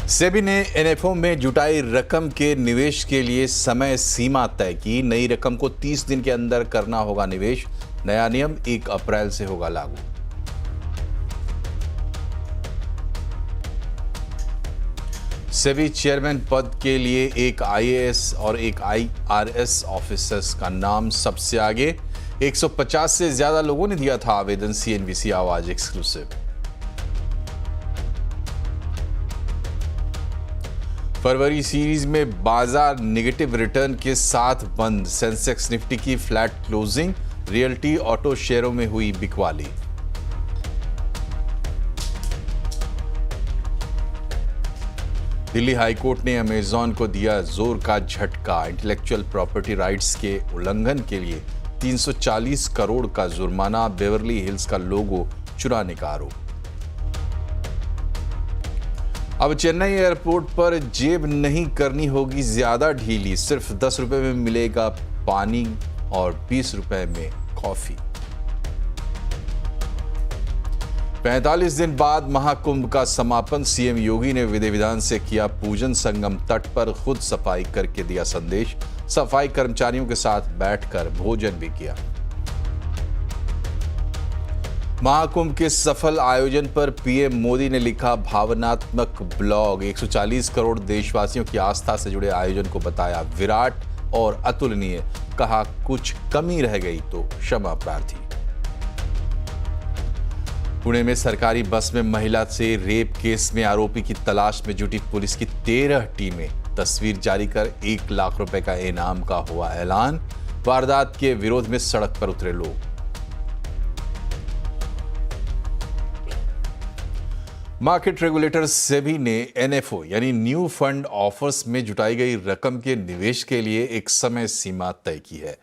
सेबी ने एनएफओ में जुटाई रकम के निवेश के लिए समय सीमा तय की। नई रकम को 30 दिन के अंदर करना होगा निवेश। नया नियम 1 अप्रैल से होगा लागू। सेबी चेयरमैन पद के लिए एक आईएएस और एक आईआरएस ऑफिसर्स का नाम सबसे आगे। 150 से ज्यादा लोगों ने दिया था आवेदन। सीएनबीसी आवाज एक्सक्लूसिव। फरवरी सीरीज में बाजार नेगेटिव रिटर्न के साथ बंद। सेंसेक्स निफ्टी की फ्लैट क्लोजिंग। रियल्टी ऑटो शेयरों में हुई बिकवाली। दिल्ली हाईकोर्ट ने अमेजॉन को दिया जोर का झटका। इंटेलेक्चुअल प्रॉपर्टी राइट्स के उल्लंघन के लिए 340 करोड़ का जुर्माना। बेवरली हिल्स का लोगो चुराने का आरोप। अब चेन्नई एयरपोर्ट पर जेब नहीं करनी होगी ज्यादा ढीली। सिर्फ 10 रुपए में मिलेगा पानी और 20 रुपए में कॉफी। 45 दिन बाद महाकुंभ का समापन। सीएम योगी ने विधि विधान से किया पूजन। संगम तट पर खुद सफाई करके दिया संदेश। सफाई कर्मचारियों के साथ बैठकर भोजन भी किया। महाकुंभ के सफल आयोजन पर पीएम मोदी ने लिखा भावनात्मक ब्लॉग। 140 करोड़ देशवासियों की आस्था से जुड़े आयोजन को बताया विराट और अतुलनीय। कहा कुछ कमी रह गई तो क्षमा प्रार्थी। पुणे में सरकारी बस में महिला से रेप केस में आरोपी की तलाश में जुटी पुलिस की 13 टीमें। तस्वीर जारी कर 1 लाख रुपए का इनाम का हुआ ऐलान। वारदात के विरोध में सड़क पर उतरे लोग। मार्केट रेगुलेटर सेबी ने एनएफओ यानी न्यू फंड ऑफर्स में जुटाई गई रकम के निवेश के लिए एक समय सीमा तय की है।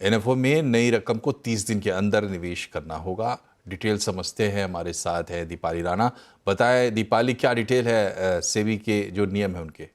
एनएफओ में नई रकम को 30 दिन के अंदर निवेश करना होगा। डिटेल समझते हैं, हमारे साथ है दीपाली राणा। बताएं दीपाली, क्या डिटेल है सेबी के जो नियम है उनके?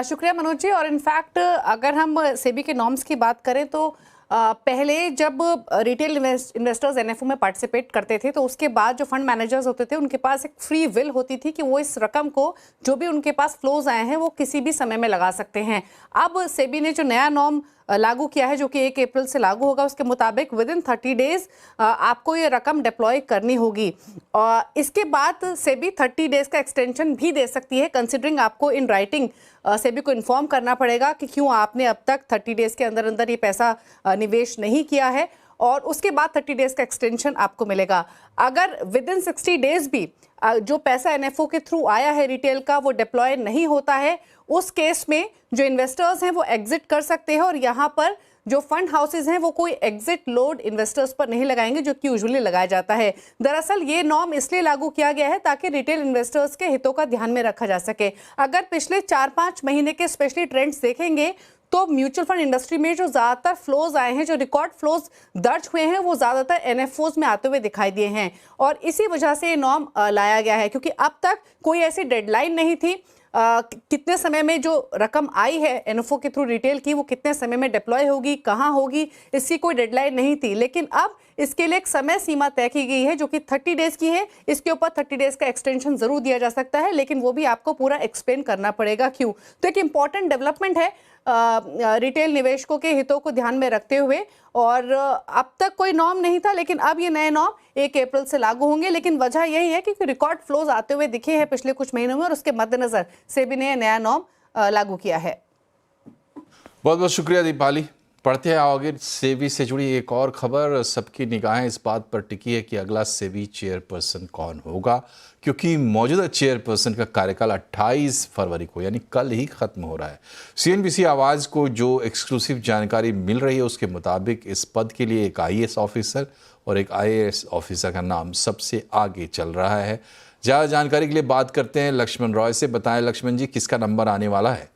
शुक्रिया मनोज जी। और इनफैक्ट अगर हम सेबी के नॉर्म्स की बात करें तो पहले जब रिटेल इन्वेस्टर्स एनएफओ में पार्टिसिपेट करते थे तो उसके बाद जो फंड मैनेजर्स होते थे उनके पास एक फ्री विल होती थी कि वो इस रकम को जो भी उनके पास फ्लोज आए हैं वो किसी भी समय में लगा सकते हैं। अब सेबी ने जो नया नॉर्म लागू किया है जो कि 1 अप्रैल से लागू होगा, उसके मुताबिक विद इन 30 डेज आपको ये रकम डिप्लॉय करनी होगी। और इसके बाद सेबी 30 डेज का एक्सटेंशन भी दे सकती है, कंसिडरिंग आपको इन राइटिंग सेबी को इन्फॉर्म करना पड़ेगा कि क्यों आपने अब तक 30 डेज के अंदर अंदर ये पैसा निवेश नहीं किया है, और उसके बाद 30 डेज का एक्सटेंशन आपको मिलेगा। अगर विद इन 60 डेज भी जो पैसा एनएफओ के थ्रू आया है रिटेल का वो डिप्लॉय नहीं होता है, उस केस में जो इन्वेस्टर्स हैं वो एग्जिट कर सकते हैं। और यहाँ पर जो फंड हाउसेज हैं वो कोई एग्जिट लोड इन्वेस्टर्स पर नहीं लगाएंगे जो कि यूजुअली लगाया जाता है। दरअसल ये नॉर्म इसलिए लागू किया गया है ताकि रिटेल इन्वेस्टर्स के हितों का ध्यान में रखा जा सके। अगर पिछले 4-5 महीने के स्पेशली ट्रेंड्स देखेंगे तो म्यूचुअल फंड इंडस्ट्री में जो ज्यादातर फ्लोज आए हैं, जो रिकॉर्ड फ्लोज दर्ज हुए हैं, वो ज्यादातर एनएफओज में आते हुए दिखाई दिए हैं। और इसी वजह से ये नॉर्म लाया गया है, क्योंकि अब तक कोई ऐसी डेडलाइन नहीं थी कितने समय में जो रकम आई है एनएफओ के थ्रू रिटेल की वो कितने समय में डिप्लॉय होगी, कहाँ होगी, इसकी कोई डेडलाइन नहीं थी। लेकिन अब इसके लिए एक समय सीमा तय की गई है जो कि 30 डेज की है। इसके ऊपर 30 डेज का एक्सटेंशन जरूर दिया जा सकता है, लेकिन वो भी आपको पूरा एक्सप्लेन करना पड़ेगा क्यों। तो एक इंपॉर्टेंट डेवलपमेंट है रिटेल निवेशकों के हितों को ध्यान में रखते हुए। और अब तक कोई नॉर्म नहीं था, लेकिन अब ये नए नॉर्म 1 अप्रैल से लागू होंगे। लेकिन वजह यही है कि रिकॉर्ड फ्लोज आते हुए दिखे हैं पिछले कुछ महीनों में, और उसके मद्देनजर सेबी ने नया नॉर्म लागू किया है। बहुत बहुत शुक्रिया दीपाली। पढ़ते हैं आगे सेबी से जुड़ी एक और खबर। सबकी निगाहें इस बात पर टिकी है कि अगला सेबी चेयरपर्सन कौन होगा, क्योंकि मौजूदा चेयरपर्सन का कार्यकाल 28 फरवरी को यानी कल ही खत्म हो रहा है। सीएनबीसी आवाज़ को जो एक्सक्लूसिव जानकारी मिल रही है उसके मुताबिक इस पद के लिए एक आईएएस ऑफिसर और एक आईएएस ऑफिसर का नाम सबसे आगे चल रहा है। ज़्यादा जानकारी के लिए बात करते हैं लक्ष्मण रॉय से। बताएं लक्ष्मण जी, किसका नंबर आने वाला है?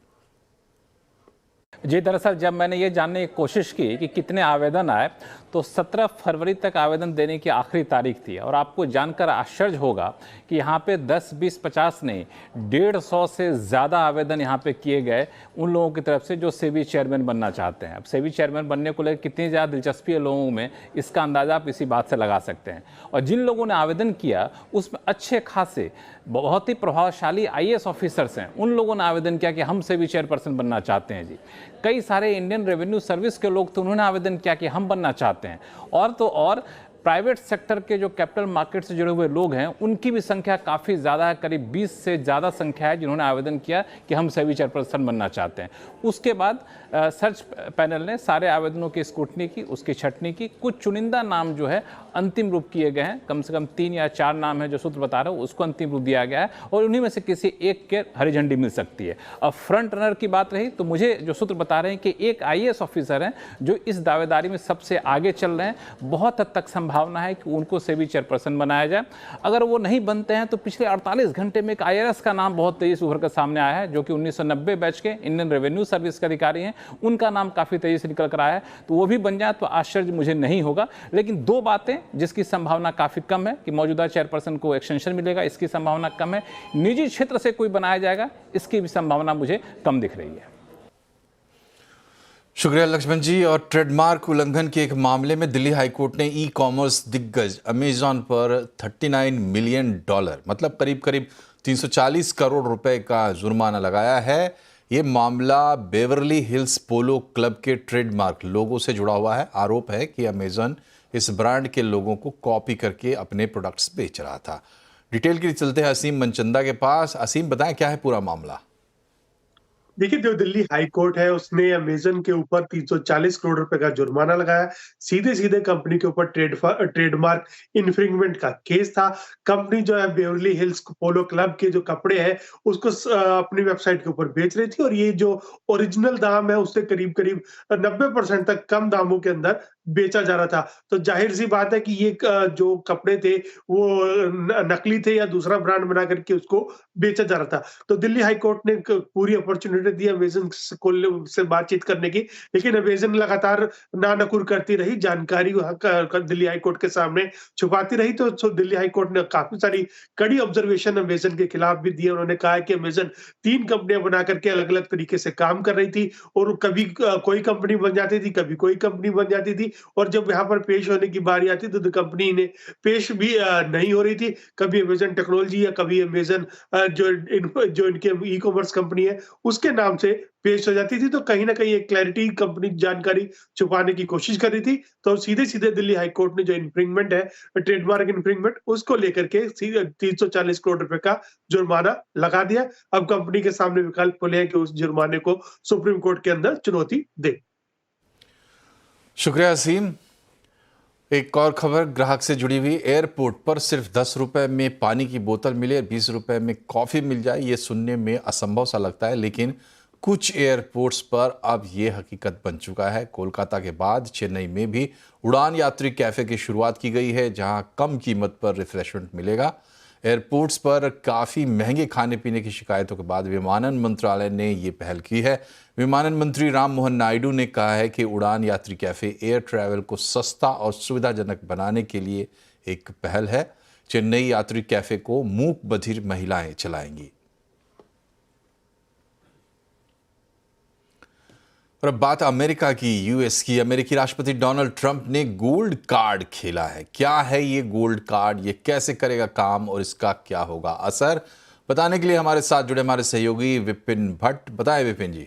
जी, दरअसल जब मैंने ये जानने की कोशिश की कि कितने आवेदन आए तो 17 फरवरी तक आवेदन देने की आखिरी तारीख थी। और आपको जानकर आश्चर्य होगा कि यहाँ पे 10, 20, 50 नहीं, 150 से ज़्यादा आवेदन यहाँ पे किए गए उन लोगों की तरफ से जो सेबी चेयरमैन बनना चाहते हैं। अब सेबी चेयरमैन बनने को लेकर कितनी ज़्यादा दिलचस्पी है लोगों में, इसका अंदाज़ा आप इसी बात से लगा सकते हैं। और जिन लोगों ने आवेदन किया उसमें अच्छे खासे बहुत ही प्रभावशाली आईएएस ऑफिसर्स हैं, उन लोगों ने आवेदन किया कि हम सेबी चेयरपर्सन बनना चाहते हैं जी। कई सारे इंडियन रेवेन्यू सर्विस के लोग तो उन्होंने आवेदन किया कि हम बनना चाहते हैं। और तो और प्राइवेट सेक्टर के जो कैपिटल मार्केट से जुड़े हुए लोग हैं उनकी भी संख्या काफ़ी ज़्यादा है, करीब 20 से ज़्यादा संख्या है जिन्होंने आवेदन किया कि हम सेबी चेयरपर्सन बनना चाहते हैं। उसके बाद सर्च पैनल ने सारे आवेदनों की स्क्रूटनी की, उसकी छटनी की, कुछ चुनिंदा नाम जो है अंतिम रूप किए गए हैं, कम से कम 3 या 4 नाम है जो सूत्र बता रहे हो, उसको अंतिम रूप दिया गया है और उन्हीं में से किसी एक के हरी झंडी मिल सकती है। अब फ्रंट रनर की बात रही तो मुझे जो सूत्र बता रहे हैं कि एक आईएएस ऑफिसर हैं जो इस दावेदारी में सबसे आगे चल रहे हैं। बहुत हद तक संभावना है कि उनको सेबी चेयरपर्सन बनाया जाए। अगर वो नहीं बनते हैं तो पिछले 48 घंटे में एक आईआरएस का नाम बहुत तेजी से उभर कर सामने आया है, जो कि 1990 बैच के इंडियन रेवेन्यू सर्विस के अधिकारी हैं, उनका नाम काफ़ी तेजी से निकल कर आया है। तो वो भी बन जाए तो आश्चर्य मुझे नहीं होगा। लेकिन 2 बातें जिसकी संभावना काफ़ी कम है कि मौजूदा चेयरपर्सन को एक्सटेंशन मिलेगा, इसकी संभावना कम है। निजी क्षेत्र से कोई बनाया जाएगा, इसकी भी संभावना मुझे कम दिख रही है। शुक्रिया लक्ष्मण जी। और ट्रेडमार्क उल्लंघन के एक मामले में दिल्ली हाईकोर्ट ने ई कॉमर्स दिग्गज अमेजॉन पर $39 मिलियन मतलब करीब करीब 340 करोड़ रुपए का जुर्माना लगाया है। ये मामला बेवरली हिल्स पोलो क्लब के ट्रेडमार्क लोगों से जुड़ा हुआ है। आरोप है कि अमेजॉन इस ब्रांड के लोगों को कॉपी करके अपने प्रोडक्ट्स बेच रहा था। डिटेल के लिए चलते हैं असीम मनचंदा के पास। असीम, बताएं क्या है पूरा मामला। देखिए, जो दिल्ली हाई कोर्ट है उसने अमेजन के ऊपर 340 करोड़ रुपए का जुर्माना लगाया। सीधे सीधे कंपनी के ऊपर ट्रेडमार्क इन्फ्रिंगमेंट का केस था। कंपनी जो है बेवरली हिल्स पोलो क्लब के जो कपड़े हैं उसको अपनी वेबसाइट के ऊपर बेच रही थी और ये जो ओरिजिनल दाम है उससे करीब करीब 90% तक कम दामों के अंदर बेचा जा रहा था। तो जाहिर सी बात है कि ये जो कपड़े थे वो नकली थे या दूसरा ब्रांड बना करके उसको बेचा जा रहा था। तो दिल्ली हाई कोर्ट ने पूरी अपॉर्चुनिटी दी अमेजन से बातचीत करने की, लेकिन अमेजन लगातार नानकुर करती रही, जानकारी दिल्ली हाई कोर्ट के सामने छुपाती रही। तो दिल्ली हाई कोर्ट ने काफी सारी कड़ी ऑब्जर्वेशन अमेजन के खिलाफ भी दिए। उन्होंने कहा कि अमेजन 3 कंपनियां बना करके अलग अलग तरीके से काम कर रही थी और कभी कोई कंपनी बन जाती थी, कभी कोई कंपनी बन जाती थी और जब यहाँ पर पेश होने की बारी आती तो कंपनी ने पेश भी नहीं हो रही थी। कभी अमेजन टेक्नोलॉजी या कभी अमेजन जो इनके ई कॉमर्स कंपनी है उसके नाम से पेश हो जाती थी। तो कहीं ना कहीं एक क्लैरिटी कंपनी जानकारी छुपाने की कोशिश कर रही थी। तो सीधे सीधे दिल्ली हाई कोर्ट ने जो इन्फ्रिंगमेंट है, ट्रेडमार्क इन्फ्रिंगमेंट, उसको लेकर के 340 करोड़ रुपए का जुर्माना लगा दिया। अब कंपनी के सामने विकल्प खुले हैं कि उस जुर्माने को सुप्रीम कोर्ट के अंदर चुनौती दे। शुक्रिया असीम। एक और खबर ग्राहक से जुड़ी हुई। एयरपोर्ट पर सिर्फ 10 रुपए में पानी की बोतल मिले और 20 रुपए में कॉफ़ी मिल जाए, ये सुनने में असंभव सा लगता है, लेकिन कुछ एयरपोर्ट्स पर अब ये हकीकत बन चुका है। कोलकाता के बाद चेन्नई में भी उड़ान यात्री कैफ़े की शुरुआत की गई है, जहां कम कीमत पर रिफ्रेशमेंट मिलेगा। एयरपोर्ट्स पर काफ़ी महंगे खाने पीने की शिकायतों के बाद विमानन मंत्रालय ने ये पहल की है। विमानन मंत्री राम मोहन नायडू ने कहा है कि उड़ान यात्री कैफ़े एयर ट्रैवल को सस्ता और सुविधाजनक बनाने के लिए एक पहल है। चेन्नई यात्री कैफ़े को मूक बधिर महिलाएं चलाएंगी। और अब बात अमेरिका की, यूएस की। अमेरिकी राष्ट्रपति डोनाल्ड ट्रंप ने गोल्ड कार्ड खेला है। क्या है ये गोल्ड कार्ड, ये कैसे करेगा काम और इसका क्या होगा असर, बताने के लिए हमारे साथ जुड़े हमारे सहयोगी विपिन भट्ट। बताएं विपिन जी।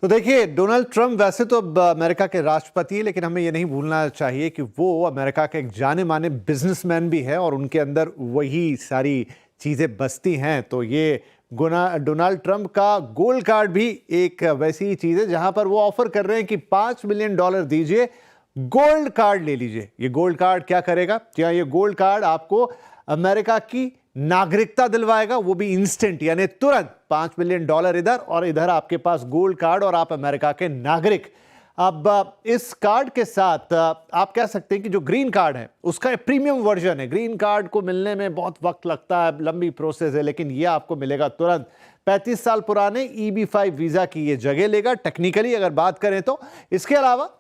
तो देखिए, डोनाल्ड ट्रंप वैसे तो अमेरिका के राष्ट्रपति हैं, लेकिन हमें ये नहीं भूलना चाहिए कि वो अमेरिका के एक जाने माने बिजनेसमैन भी है और उनके अंदर वही सारी चीज़ें बसती हैं। तो ये डोनाल्ड ट्रंप का गोल्ड कार्ड भी एक वैसी चीज़ है जहां पर वो ऑफर कर रहे हैं कि $5 मिलियन दीजिए, गोल्ड कार्ड ले लीजिए। ये गोल्ड कार्ड क्या करेगा? क्या ये गोल्ड कार्ड आपको अमेरिका की नागरिकता दिलवाएगा, वो भी इंस्टेंट, यानी तुरंत। $5 मिलियन इधर और इधर आपके पास गोल्ड कार्ड और आप अमेरिका के नागरिक। अब इस कार्ड के साथ आप कह सकते हैं कि जो ग्रीन कार्ड है उसका प्रीमियम वर्जन है। ग्रीन कार्ड को मिलने में बहुत वक्त लगता है, लंबी प्रोसेस है, लेकिन ये आपको मिलेगा तुरंत। 35 साल पुराने EB-5 वीज़ा की ये जगह लेगा टेक्निकली अगर बात करें तो। इसके अलावा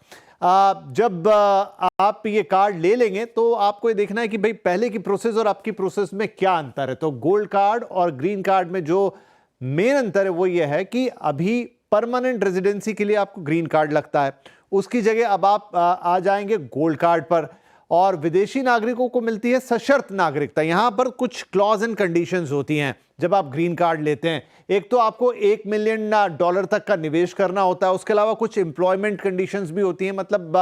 जब आप ये कार्ड ले लेंगे तो आपको ये देखना है कि भाई पहले की प्रोसेस और आपकी प्रोसेस में क्या अंतर है। तो गोल्ड कार्ड और ग्रीन कार्ड में जो मेन अंतर है वो ये है कि अभी परमानेंट रेजिडेंसी के लिए आपको ग्रीन कार्ड लगता है, उसकी जगह अब आप आ जाएंगे गोल्ड कार्ड पर। और विदेशी नागरिकों को मिलती है सशर्त नागरिकता। यहां पर कुछ क्लॉज एंड कंडीशंस होती हैं जब आप ग्रीन कार्ड लेते हैं। एक तो आपको $1 मिलियन तक का निवेश करना होता है, उसके अलावा कुछ एम्प्लॉयमेंट कंडीशंस भी होती हैं, मतलब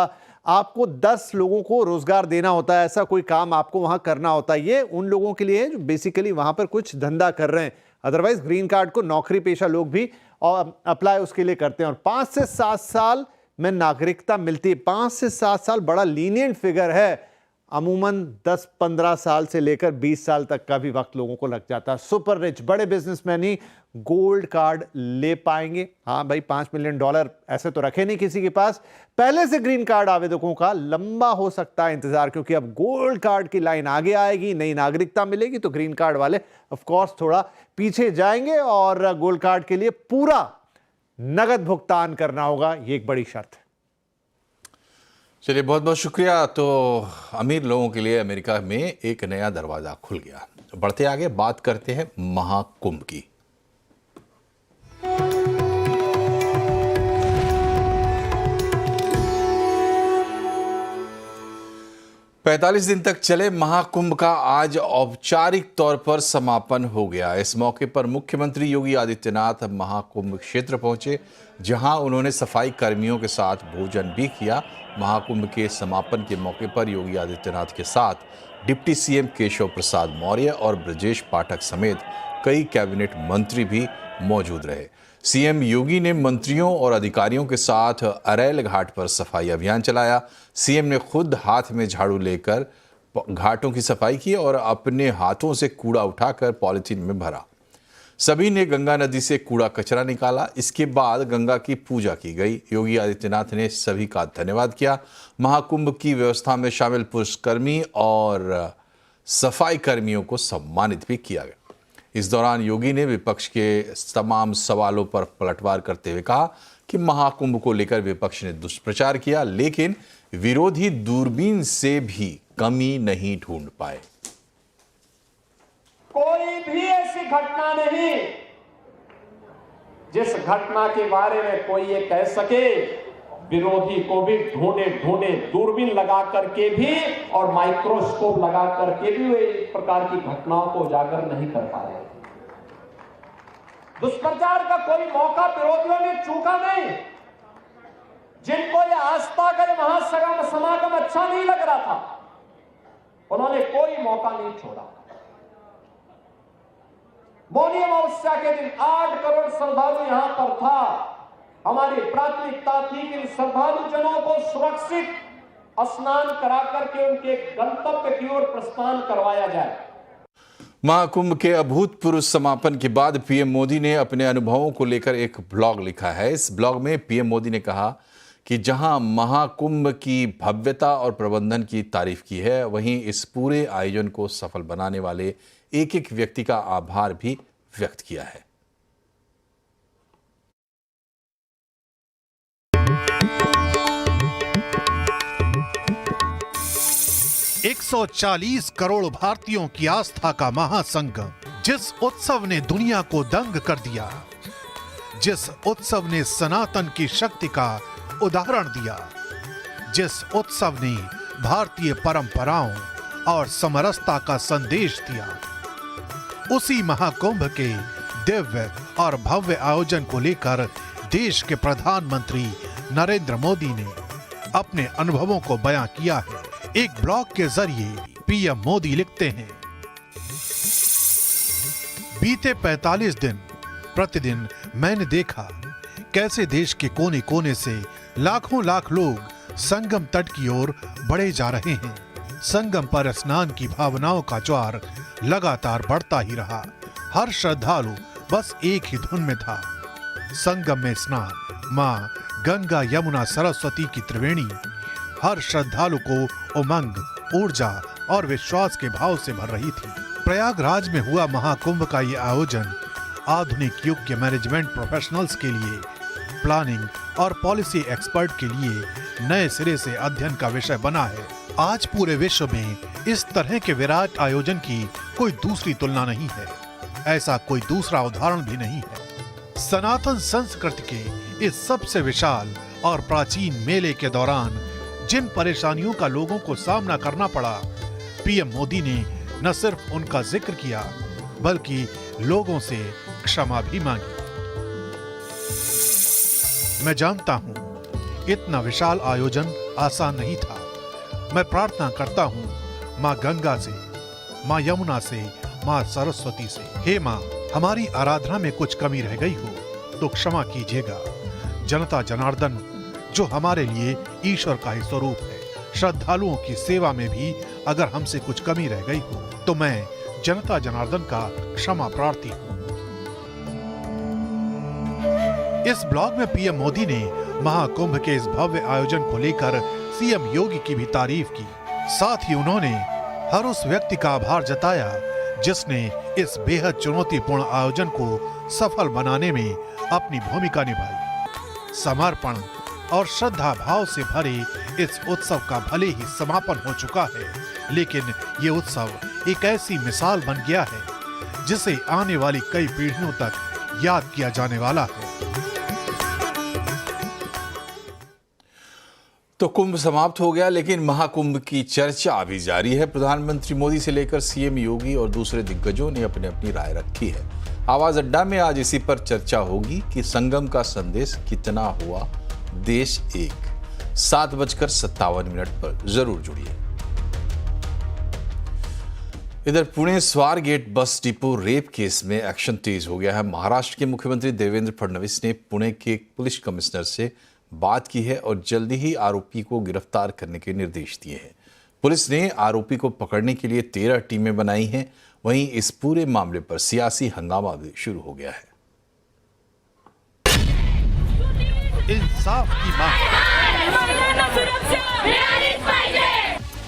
आपको 10 लोगों को रोजगार देना होता है, ऐसा कोई काम आपको वहां करना होता है। ये उन लोगों के लिए है जो बेसिकली वहां पर कुछ धंधा कर रहे हैं। अदरवाइज ग्रीन कार्ड को नौकरी पेशा लोग भी अप्लाई उसके लिए करते हैं। और 5 से 7 साल में नागरिकता मिलती है। 5 से 7 साल बड़ा लीनियंट फिगर है। अमूमन 10-15 साल से लेकर 20 साल तक का भी वक्त लोगों को लग जाता है। सुपर रिच बड़े बिजनेसमैन ही गोल्ड कार्ड ले पाएंगे। हाँ भाई, $5 मिलियन ऐसे तो रखे नहीं किसी के पास। पहले से ग्रीन कार्ड आवेदकों का लंबा हो सकता है इंतजार, क्योंकि अब गोल्ड कार्ड की लाइन आगे आएगी, नई नागरिकता मिलेगी तो ग्रीन कार्ड वाले ऑफ कोर्स थोड़ा पीछे जाएंगे और गोल्ड कार्ड के लिए पूरा नगद भुगतान करना होगा। ये एक बड़ी शर्त है। चलिए, बहुत बहुत शुक्रिया। तो अमीर लोगों के लिए अमेरिका में एक नया दरवाजा खुल गया। बढ़ते आगे बात करते हैं महाकुंभ की। पैंतालीस दिन तक चले महाकुंभ का आज औपचारिक तौर पर समापन हो गया। इस मौके पर मुख्यमंत्री योगी आदित्यनाथ महाकुंभ क्षेत्र पहुंचे, जहां उन्होंने सफाई कर्मियों के साथ भोजन भी किया। महाकुंभ के समापन के मौके पर योगी आदित्यनाथ के साथ डिप्टी सीएम केशव प्रसाद मौर्य और ब्रजेश पाठक समेत कई कैबिनेट मंत्री भी मौजूद रहे। सीएम योगी ने मंत्रियों और अधिकारियों के साथ अरैल घाट पर सफाई अभियान चलाया। सीएम ने खुद हाथ में झाड़ू लेकर घाटों की सफाई की और अपने हाथों से कूड़ा उठाकर पॉलिथीन में भरा। सभी ने गंगा नदी से कूड़ा कचरा निकाला। इसके बाद गंगा की पूजा की गई। योगी आदित्यनाथ ने सभी का धन्यवाद किया। महाकुंभ की व्यवस्था में शामिल पुलिसकर्मी और सफाई कर्मियों को सम्मानित भी किया गया। इस दौरान योगी ने विपक्ष के तमाम सवालों पर पलटवार करते हुए कहा कि महाकुंभ को लेकर विपक्ष ने दुष्प्रचार किया, लेकिन विरोधी दूरबीन से भी कमी नहीं ढूंढ पाए। कोई भी ऐसी घटना नहीं जिस घटना के बारे में कोई ये कह सके विरोधी को भी ढूंढे दूरबीन लगा करके भी और माइक्रोस्कोप लगा करके भी वे इस प्रकार की घटनाओं को उजागर नहीं कर पा रहे। दुष्प्रचार का कोई मौका विरोधियों ने चूका नहीं। जिनको ये आस्था का महासमागम अच्छा नहीं लग रहा था, उन्होंने कोई मौका नहीं छोड़ा। मौनी अमावस्या के दिन 8 करोड़ श्रद्धालु यहां पर था। हमारी प्राथमिकता थी कि श्रद्धालु जनों को सुरक्षित स्नान करा करके उनके गंतव्य की ओर प्रस्थान करवाया जाए। महाकुंभ के अभूतपूर्व समापन के बाद पीएम मोदी ने अपने अनुभवों को लेकर एक ब्लॉग लिखा है। इस ब्लॉग में पीएम मोदी ने कहा कि जहां महाकुंभ की भव्यता और प्रबंधन की तारीफ की है, वहीं इस पूरे आयोजन को सफल बनाने वाले एक एक व्यक्ति का आभार भी व्यक्त किया है। 140 करोड़ भारतीयों की आस्था का महासंगम, जिस उत्सव ने दुनिया को दंग कर दिया, जिस उत्सव ने सनातन की शक्ति का उदाहरण दिया, जिस उत्सव ने भारतीय परंपराओं और समरसता का संदेश दिया, उसी महाकुंभ के दिव्य और भव्य आयोजन को लेकर देश के प्रधानमंत्री नरेंद्र मोदी ने अपने अनुभवों को बयां किया है। एक ब्लॉग के जरिए पीएम मोदी लिखते हैं, बीते 45 दिन प्रतिदिन मैंने देखा कैसे देश के कोने कोने से लाखों लाख लोग संगम तट की ओर बढ़े जा रहे हैं। संगम पर स्नान की भावनाओं का ज्वार लगातार बढ़ता ही रहा। हर श्रद्धालु बस एक ही धुन में था, संगम में स्नान, मां गंगा यमुना सरस्वती की त्रिवेणी हर श्रद्धालु को उमंग, ऊर्जा और विश्वास के भाव से भर रही थी। प्रयागराज में हुआ महाकुंभ का ये आयोजन आधुनिक युग के मैनेजमेंट प्रोफेशनल्स के लिए प्लानिंग और पॉलिसी एक्सपर्ट के लिए नए सिरे से अध्ययन का विषय बना है। आज पूरे विश्व में इस तरह के विराट आयोजन की कोई दूसरी तुलना नहीं है। ऐसा कोई दूसरा उदाहरण भी नहीं है। सनातन संस्कृति के इस सबसे विशाल और प्राचीन मेले के दौरान जिन परेशानियों का लोगों को सामना करना पड़ा, पीएम मोदी ने न सिर्फ उनका जिक्र किया बल्कि लोगों से क्षमा भी मांगी। मैं जानता हूं इतना विशाल आयोजन आसान नहीं था। मैं प्रार्थना करता हूं मां गंगा से, मां यमुना से, मां सरस्वती से, हे मां, हमारी आराधना में कुछ कमी रह गई हो तो क्षमा कीजिएगा। जनता जनार्दन जो हमारे लिए ईश्वर का ही स्वरूप है, श्रद्धालुओं की सेवा में भी अगर हमसे कुछ कमी रह गई हो तो मैं जनता जनार्दन का क्षमा प्रार्थी हूं। इस ब्लॉग में पीएम मोदी ने महाकुंभ के इस भव्य आयोजन को लेकर सीएम योगी की भी तारीफ की। साथ ही उन्होंने हर उस व्यक्ति का आभार जताया जिसने इस बेहद चुनौतीपूर्ण आयोजन को सफल बनाने में अपनी भूमिका निभाई। समर्पण और श्रद्धा भाव से भरे इस उत्सव का भले ही समापन हो चुका है, लेकिन ये उत्सव एक ऐसी मिसाल बन गया है जिसे आने वाली कई पीढ़ियों तक याद किया जाने वाला है। तो कुंभ समाप्त हो गया, लेकिन महाकुंभ की चर्चा अभी जारी है। प्रधानमंत्री मोदी से लेकर सीएम योगी और दूसरे दिग्गजों ने अपनी अपनी राय रखी है। आवाज अड्डा में आज इसी पर चर्चा होगी कि संगम का संदेश कितना हुआ देश एक। 7:57 पर जरूर जुड़िए। इधर Pune Swargate bus depot rape case में एक्शन तेज हो गया है। महाराष्ट्र के मुख्यमंत्री देवेंद्र फडणवीस ने पुणे के पुलिस कमिश्नर से बात की है और जल्दी ही आरोपी को गिरफ्तार करने के निर्देश दिए हैं। पुलिस ने आरोपी को पकड़ने के लिए 13 टीमें बनाई हैं। वहीं इस पूरे मामले पर सियासी हंगामा भी शुरू हो गया है। इंसाफ की मांग।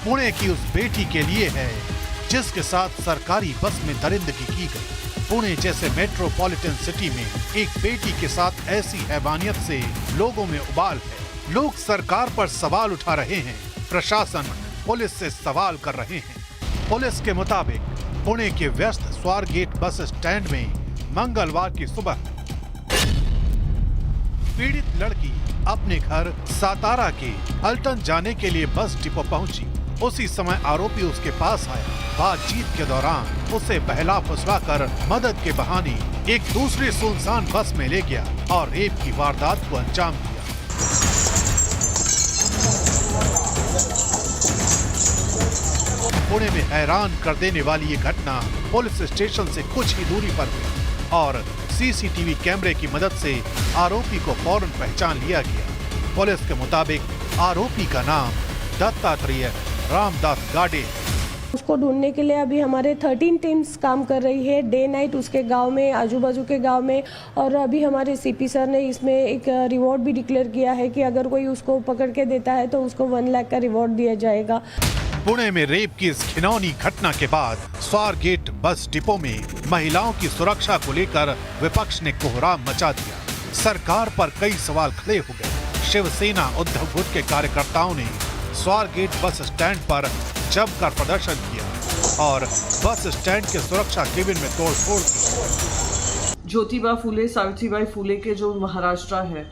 पुणे की उस बेटी के लिए है जिसके साथ सरकारी बस में दरिंदगी की गई। पुणे जैसे मेट्रोपॉलिटन सिटी में एक बेटी के साथ ऐसी हैवानियत से लोगों में उबाल है। लोग सरकार पर सवाल उठा रहे हैं, प्रशासन पुलिस से सवाल कर रहे हैं। पुलिस के मुताबिक पुणे के व्यस्त स्वारगेट बस स्टैंड में मंगलवार की सुबह पीड़ित लड़की अपने घर सातारा के अल्टन जाने के लिए बस डिपो पहुंची। उसी समय आरोपी उसके पास आया। बातचीत के दौरान उसे बहला फुसलाकर मदद के बहाने एक दूसरी सुनसान बस में ले गया और रेप की वारदात को अंजाम दिया। पुणे में हैरान कर देने वाली ये घटना पुलिस स्टेशन से कुछ ही दूरी पर हुई और सीसीटीवी कैमरे की मदद से आरोपी को फौरन पहचान लिया गया। पुलिस के मुताबिक आरोपी का नाम दत्तात्रेय रामदास गाडे। उसको ढूंढने के लिए अभी हमारे 13 टीम्स काम कर रही है, डे नाइट उसके गांव में, आजू बाजू के गांव में। और अभी हमारे सीपी सर ने इसमें एक रिवॉर्ड भी डिक्लेयर किया है कि अगर कोई उसको पकड़ के देता है तो उसको 1 लाख का रिवॉर्ड दिया जाएगा। पुणे में रेप की इस घिनौनी घटना के बाद स्वारगेट बस डिपो में महिलाओं की सुरक्षा को लेकर विपक्ष ने कोहराम मचा दिया। सरकार पर कई सवाल खड़े हो गए। शिवसेना उद्धव गुट के कार्यकर्ताओं ने स्वारगेट बस स्टैंड पर जमकर प्रदर्शन किया और बस स्टैंड के सुरक्षा केबिन में तोड़फोड़ की। ज्योतिबा फूले, सावित्रीबाई फूले के जो महाराष्ट्र है,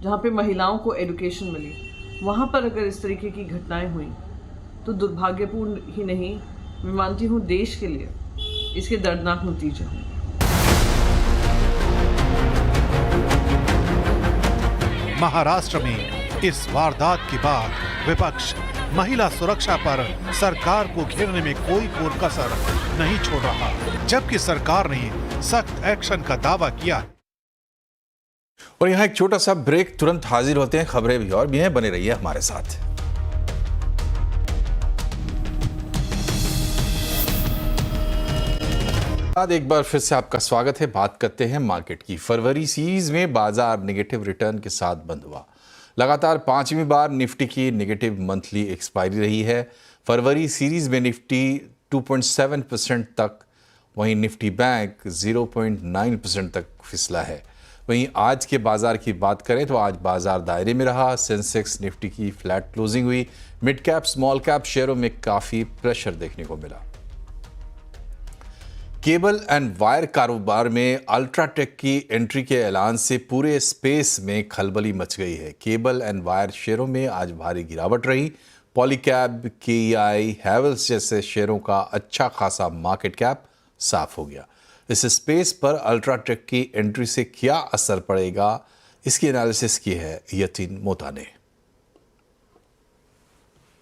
जहाँ पे महिलाओं को एजुकेशन मिली, वहाँ पर अगर इस तरीके की घटनाएं हुई तो दुर्भाग्यपूर्ण ही नहीं, मैं मानती हूँ देश के लिए इसके दर्दनाक नतीजे होंगे। महाराष्ट्र में इस वारदात के बाद विपक्ष महिला सुरक्षा पर सरकार को घेरने में कोई कसर नहीं छोड़ रहा, जबकि सरकार ने सख्त एक्शन का दावा किया है। और यहाँ एक छोटा सा ब्रेक, तुरंत हाजिर होते हैं खबरें भी और भी हैं, बने रहिए हमारे साथ। एक बार फिर से आपका स्वागत है। बात करते हैं मार्केट की। फरवरी सीरीज में बाजार नेगेटिव रिटर्न के साथ बंद हुआ। लगातार 5वीं बार निफ्टी की नेगेटिव मंथली एक्सपायरी रही है। फरवरी सीरीज में निफ्टी 2.7% तक, वहीं निफ्टी बैंक 0.9% तक फिसला है। वहीं आज के बाजार की बात करें तो आज बाजार दायरे में रहा। सेंसेक्स निफ्टी की फ्लैट क्लोजिंग हुई। मिड कैप स्मॉल कैप शेयरों में काफी प्रेशर देखने को मिला। केबल एंड वायर कारोबार में अल्ट्राटेक की एंट्री के ऐलान से पूरे स्पेस में खलबली मच गई है। केबल एंड वायर शेयरों में आज भारी गिरावट रही। पॉलीकैब, केईआई, हैवेल्स जैसे शेयरों का अच्छा खासा मार्केट कैप साफ हो गया। इस स्पेस पर अल्ट्राटेक की एंट्री से क्या असर पड़ेगा, इसकी एनालिसिस की है यतीन मोता ने।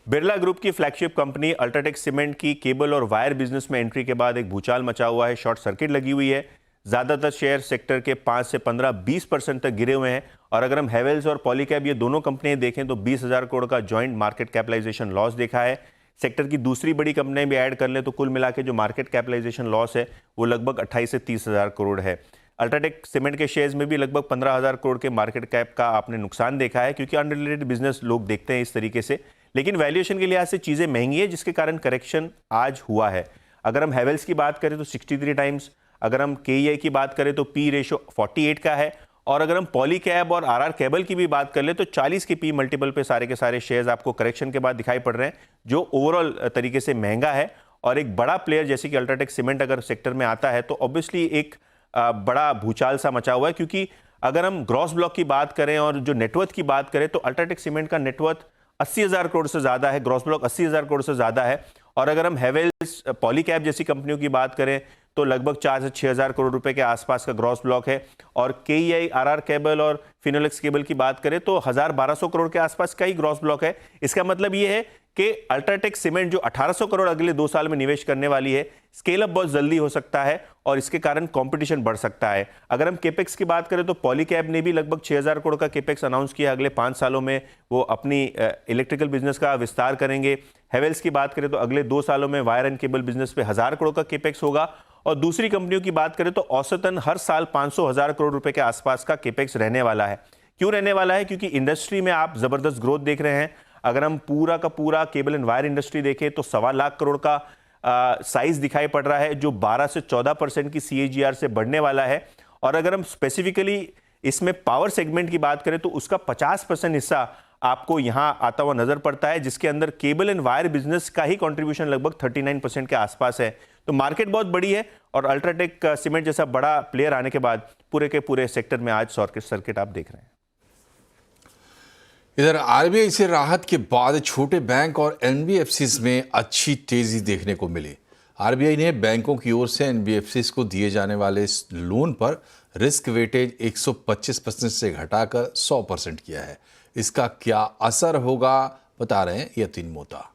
बिरला ग्रुप की फ्लैगशिप कंपनी अल्ट्राटेक सीमेंट की केबल और वायर बिजनेस में एंट्री के बाद एक भूचाल मचा हुआ है। शॉर्ट सर्किट लगी हुई है। ज्यादातर शेयर सेक्टर के 5 से 15-20% तक गिरे हुए हैं। और अगर हम हैवेल्स और पॉलीकैब ये दोनों कंपनियां देखें तो 20,000 करोड़ का जॉइंट मार्केट कैपिटलाइजेशन लॉस देखा है। सेक्टर की दूसरी बड़ी कंपनियां भी ऐड कर लें तो कुल मिला के जो मार्केट कैपिटलाइजेशन लॉस है वो लगभग 28 से 30,000 करोड़ है। अल्ट्राटेक सीमेंट के शेयर्स में भी लगभग 15,000 करोड़ के मार्केट कैप का आपने नुकसान देखा है, क्योंकि अनरिलेटेड बिजनेस लोग देखते हैं इस तरीके से। लेकिन वैल्यूएशन के लिहाज से चीजें महंगी है, जिसके कारण करेक्शन आज हुआ है। अगर हम हैवेल्स की बात करें तो 63 टाइम्स, अगर हम केईआई की बात करें तो पी रेशो 48 का है, और अगर हम पॉलीकैब और आरआर केबल की भी बात कर ले तो 40 के पी मल्टीपल पे सारे के सारे शेयर्स आपको करेक्शन के बाद दिखाई पड़ रहे हैं, जो ओवरऑल तरीके से महंगा है। और एक बड़ा प्लेयर जैसे कि अल्ट्राटेक सीमेंट अगर सेक्टर में आता है तो ऑब्वियसली एक बड़ा भूचाल सा मचा हुआ है, क्योंकि अगर हम ग्रॉस ब्लॉक की बात करें और जो नेटवर्थ की बात करें तो अल्ट्राटेक सीमेंट का नेटवर्थ 80,000 करोड़ से ज्यादा है, ग्रॉस ब्लॉक 80,000 करोड़ से ज्यादा है। और अगर हम हैवेल्स, पॉलीकैब जैसी कंपनियों की बात करें तो लगभग 4 से 6,000 करोड़ रुपए के आसपास का ग्रॉस ब्लॉक है। और केईआई, आरआर केबल और फिनोलेक्स केबल की बात करें तो 1,000-1,200 करोड़ के आसपास का ही ग्रॉस ब्लॉक है। इसका मतलब ये है कि अल्ट्राटेक सीमेंट जो 1,800 करोड़ अगले 2 साल में निवेश करने वाली है, स्केल अप बहुत जल्दी हो सकता है और इसके कारण कंपटीशन बढ़ सकता है। अगर हम केपेक्स की बात करें तो पॉलीकैब ने भी लगभग 6,000 करोड़ का केपेक्स अनाउंस किया। अगले 5 सालों में वो अपनी इलेक्ट्रिकल बिजनेस का विस्तार करेंगे। हैवेल्स की बात करें तो अगले 2 सालों में वायर एंड केबल बिजनेस पे 1,000 करोड़ का केपेक्स होगा। और दूसरी कंपनियों की बात करें तो औसतन हर साल 500,000 करोड़ रुपए के आसपास का केपेक्स रहने वाला है। क्यों रहने वाला है? क्योंकि इंडस्ट्री में आप जबरदस्त ग्रोथ देख रहे हैं। अगर हम पूरा का पूरा केबल एंड वायर इंडस्ट्री देखें तो 1.25 लाख करोड़ का साइज दिखाई पड़ रहा है, जो 12 से 14% की CAGR से बढ़ने वाला है। और अगर हम स्पेसिफिकली इसमें पावर सेगमेंट की बात करें तो उसका 50% हिस्सा आपको यहां आता हुआ नजर पड़ता है, जिसके अंदर केबल एंड वायर बिजनेस का ही कंट्रीब्यूशन लगभग 39% के आसपास है। तो मार्केट बहुत बड़ी है और अल्ट्राटेक सीमेंट जैसा बड़ा प्लेयर आने के बाद पूरे के पूरे सेक्टर में आज शॉर्ट सर्किट आप देख रहे हैं। इधर आरबीआई से राहत के बाद छोटे बैंक और एनबीएफसीज में अच्छी तेजी देखने को मिली। आरबीआई ने बैंकों की ओर से एनबीएफसीज को दिए जाने वाले लोन पर रिस्क वेटेज 125% से घटाकर 100% किया है। इसका क्या असर होगा, बता रहे हैं यतीन मोता।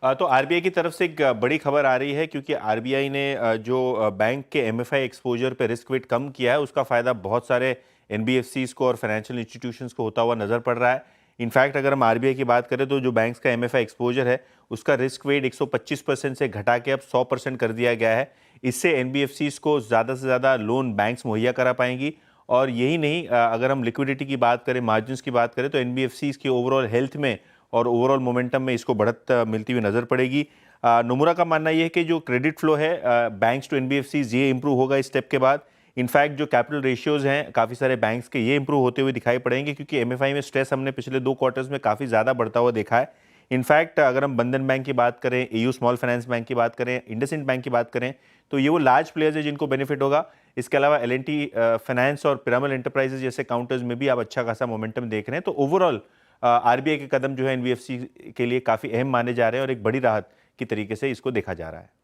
तो आरबीआई की तरफ से एक बड़ी खबर आ रही है, क्योंकि आरबीआई ने जो बैंक के एमएफआई एक्सपोजर पे रिस्क वेट कम किया है, उसका फायदा बहुत सारे एनबीएफसीज को और फाइनेंशियल इंस्टीट्यूशंस को होता हुआ नजर पड़ रहा है। इनफैक्ट अगर हम आरबीआई की बात करें तो जो बैंक्स का एमएफआई एक्सपोजर है उसका रिस्क वेट 125% से घटा के अब 100% कर दिया गया है। इससे एनबीएफसीज को ज़्यादा से ज़्यादा लोन बैंक्स मुहैया करा पाएंगी। और यही नहीं, अगर हम लिक्विडिटी की बात करें, मार्जिन्स की बात करें तो एनबीएफसीज की ओवरऑल हेल्थ में और ओवरऑल मोमेंटम में इसको बढ़त मिलती हुई नजर पड़ेगी। नोमुरा का मानना यह है कि जो क्रेडिट फ्लो है बैंक्स टू एनबीएफसीज ये इंप्रूव होगा इस स्टेप के बाद। इनफैक्ट जो कैपिटल रेशियोज हैं काफ़ी सारे बैंक्स के ये इंप्रूव होते हुए दिखाई पड़ेंगे, क्योंकि एमएफआई में स्ट्रेस हमने पिछले 2 क्वार्टर्स में काफ़ी ज़्यादा बढ़ता हुआ देखा है। इनफैक्ट अगर हम बंधन बैंक की बात करें, एयू स्मॉल फाइनेंस बैंक की बात करें, इंडसइंड बैंक की बात करें तो ये वो लार्ज प्लेयर्स हैं जिनको बेनिफिट होगा। इसके अलावा एल&टी फाइनेंस और पिरामल एंटरप्राइजेज जैसे काउंटर्स में भी आप अच्छा खासा मोमेंटम देख रहे हैं। तो ओवरऑल आरबीआई के कदम जो है एनबीएफसी के लिए काफ़ी अहम माने जा रहे हैं और एक बड़ी राहत की तरीके से इसको देखा जा रहा है।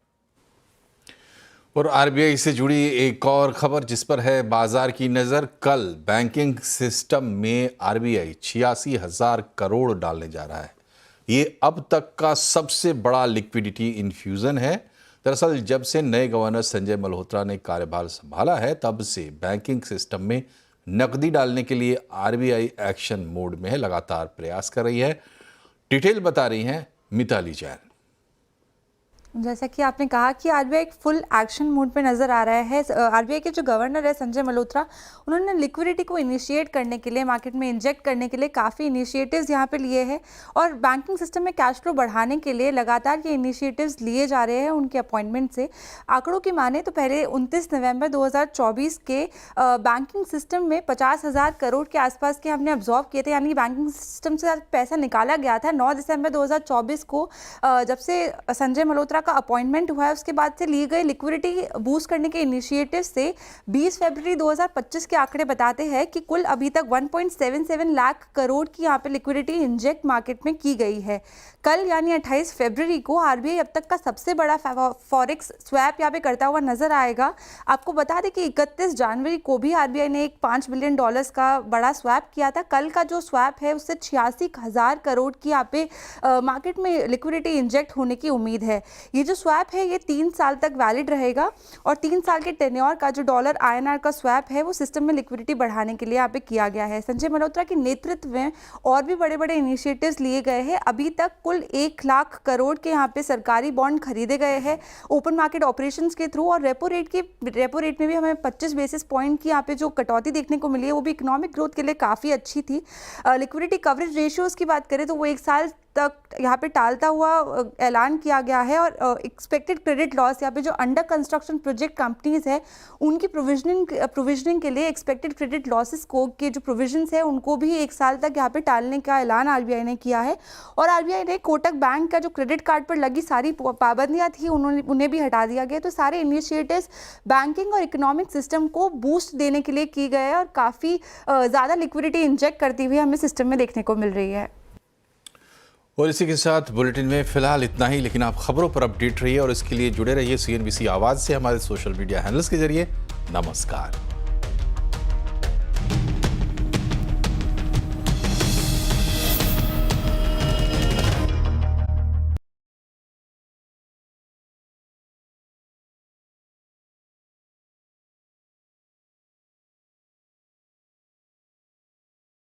और आरबीआई से जुड़ी एक और खबर जिस पर है बाजार की नज़र। कल बैंकिंग सिस्टम में आरबीआई 86,000 करोड़ डालने जा रहा है। ये अब तक का सबसे बड़ा लिक्विडिटी इन्फ्यूज़न है। दरअसल जब से नए गवर्नर संजय मल्होत्रा ने कार्यभार संभाला है तब से बैंकिंग सिस्टम में नकदी डालने के लिए आरबीआई एक्शन मोड में है, लगातार प्रयास कर रही है। डिटेल बता रही हैं मिताली जैन। जैसा कि आपने कहा कि आरबीआई एक फुल एक्शन मोड पे नज़र आ रहा है। आरबीआई के जो गवर्नर है संजय मल्होत्रा, उन्होंने लिक्विडिटी को इनिशिएट करने के लिए, मार्केट में इंजेक्ट करने के लिए काफ़ी इनिशिएटिव्स यहाँ पे लिए हैं और बैंकिंग सिस्टम में कैश फ्लो बढ़ाने के लिए लगातार ये इनिशिएटिव्स लिए जा रहे हैं उनके अपॉइंटमेंट से। आंकड़ों की माने तो पहले 29 नवंबर 2024 के बैंकिंग सिस्टम में 50,000 करोड़ के आसपास के हमने ऑब्जॉर्व किए थे, यानी बैंकिंग सिस्टम से पैसा निकाला गया था। 9 दिसंबर 2024 को जब से संजय मल्होत्रा का अपॉइंटमेंट हुआ है उसके बाद से ली गई लिक्विडिटी बूस्ट करने के इनिशिएटिव से 20 फरवरी 2025 के आंकड़े बताते हैं कि कुल अभी तक 1.77 लाख करोड़ की यहाँ पे लिक्विडिटी इंजेक्ट मार्केट में की गई है। कल यानी 28 फरवरी को आरबीआई अब तक का सबसे बड़ा फॉरेक्स स्वैप यहाँ पे करता हुआ नजर आएगा। आपको बता दें कि 31 जनवरी को भी आरबीआई ने एक $5 बिलियन का बड़ा स्वैप किया था। कल का जो स्वैप है उससे 86,000 करोड़ की यहाँ पे मार्केट में लिक्विडिटी इंजेक्ट होने की उम्मीद है। ये जो स्वैप है ये 3 साल तक वैलिड रहेगा और 3 साल के टेन्योर का जो डॉलर INR का स्वैप है वो सिस्टम में लिक्विडिटी बढ़ाने के लिए यहाँ पे किया गया है। संजय मल्होत्रा के नेतृत्व में और भी बड़े बड़े इनिशिएटिव्स लिए गए हैं। अभी तक कुल 1 लाख करोड़ के यहाँ पे सरकारी बॉन्ड खरीदे गए हैं ओपन मार्केट ऑपरेशंस के थ्रू और रेपो रेट में भी हमें 25 बेसिस पॉइंट की यहाँ पे जो कटौती देखने को मिली है वो भी इकोनॉमिक ग्रोथ के लिए काफ़ी अच्छी थी। लिक्विडिटी कवरेज रेशियोज की बात करें तो वो 1 साल तक यहाँ पे टालता हुआ ऐलान किया गया है और एक्सपेक्टेड क्रेडिट लॉस यहाँ पे जो अंडर कंस्ट्रक्शन प्रोजेक्ट कंपनीज है उनकी प्रोविजनिंग के लिए एक्सपेक्टेड क्रेडिट लॉसेस को के जो प्रोविजंस है उनको भी 1 साल तक यहाँ पे टालने का ऐलान आरबीआई ने किया है। और आरबीआई ने कोटक बैंक का जो क्रेडिट कार्ड पर लगी सारी पाबंदियाँ थी उन्हें भी हटा दिया गया। तो सारे इनिशिएटिव्स बैंकिंग और इकोनॉमिक सिस्टम को बूस्ट देने के लिए की गए हैं और काफ़ी ज़्यादा लिक्विडिटी इंजेक्ट करती हुई हमें सिस्टम में देखने को मिल रही है। और इसी के साथ बुलेटिन में फिलहाल इतना ही, लेकिन आप खबरों पर अपडेट रहिए और इसके लिए जुड़े रहिए CNBC आवाज़ से हमारे सोशल मीडिया हैंडल्स के जरिए। नमस्कार।